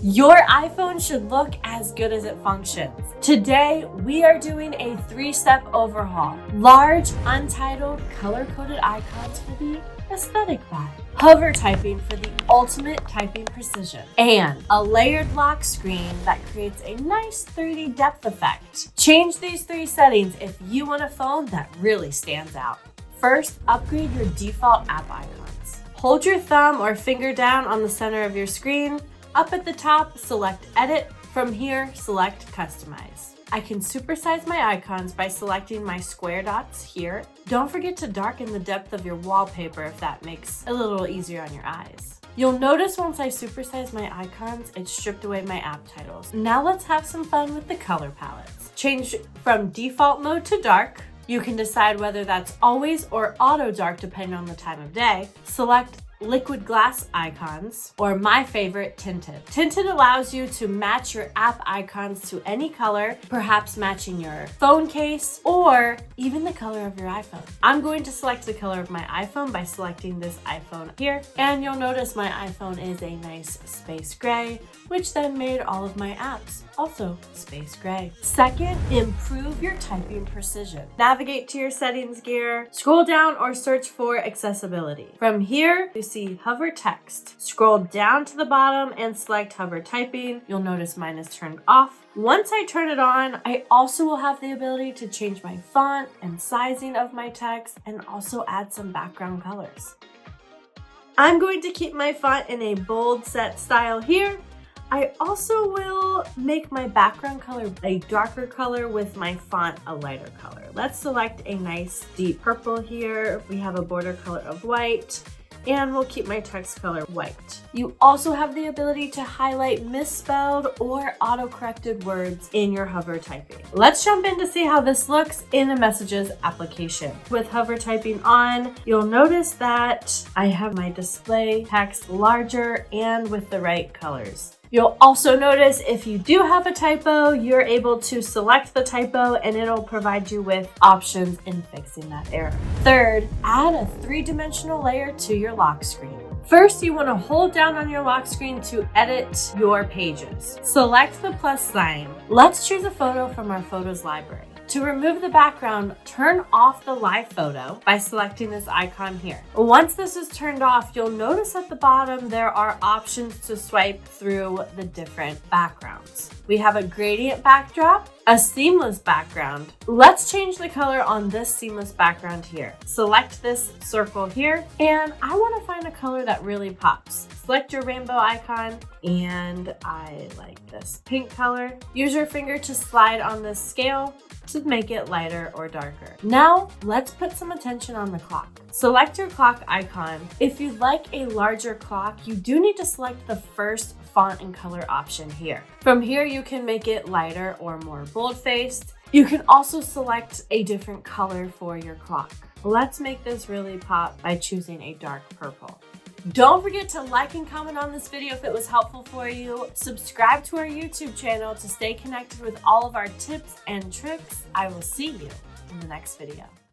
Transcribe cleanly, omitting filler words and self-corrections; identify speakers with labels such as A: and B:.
A: Your iPhone should look as good as it functions. Today, we are doing a 3-step overhaul. Large, untitled, color-coded icons for the aesthetic vibe. Hover typing for the ultimate typing precision. And a layered lock screen that creates a nice 3D depth effect. Change these 3 settings if you want a phone that really stands out. First, upgrade your default app icons. Hold your thumb or finger down on the center of your screen. Up at the top, select Edit. From here, select Customize. I can supersize my icons by selecting my square dots here. Don't forget to darken the depth of your wallpaper if that makes it a little easier on your eyes. You'll notice once I supersize my icons, it stripped away my app titles. Now let's have some fun with the color palettes. Change from default mode to dark. You can decide whether that's always or auto dark depending on the time of day. Select liquid glass icons, or my favorite, tinted. Tinted allows you to match your app icons to any color, perhaps matching your phone case or even the color of your iPhone. I'm going to select the color of my iPhone by selecting this iPhone here, and you'll notice my iPhone is a nice space gray, which then made all of my apps also space gray. Second, improve your typing precision. Navigate to your settings gear, scroll down or search for accessibility. From here, you see hover text. Scroll down to the bottom and select hover typing. You'll notice mine is turned off. Once I turn it on, I also will have the ability to change my font and sizing of my text and also add some background colors. I'm going to keep my font in a bold set style here. I also will make my background color a darker color with my font a lighter color. Let's select a nice deep purple here. We have a border color of white, and we'll keep my text color white. You also have the ability to highlight misspelled or auto-corrected words in your hover typing. Let's jump in to see how this looks in the Messages application. With hover typing on, you'll notice that I have my display text larger and with the right colors. You'll also notice if you do have a typo, you're able to select the typo and it'll provide you with options in fixing that error. Third, add a 3-dimensional layer to your lock screen. First, you want to hold down on your lock screen to edit your pages. Select the plus sign. Let's choose a photo from our photos library. To remove the background, turn off the live photo by selecting this icon here. Once this is turned off, you'll notice at the bottom there are options to swipe through the different backgrounds. We have a gradient backdrop, a seamless background. Let's change the color on this seamless background here. Select this circle here, and I want to find a color that really pops. Select your rainbow icon, and I like this pink color. Use your finger to slide on this scale to make it lighter or darker. Now, let's put some attention on the clock. Select your clock icon. If you'd like a larger clock, you do need to select the first font and color option here. From here, you can make it lighter or more bold-faced. You can also select a different color for your clock. Let's make this really pop by choosing a dark purple. Don't forget to like and comment on this video if it was helpful for you. Subscribe to our YouTube channel to stay connected with all of our tips and tricks. I will see you in the next video.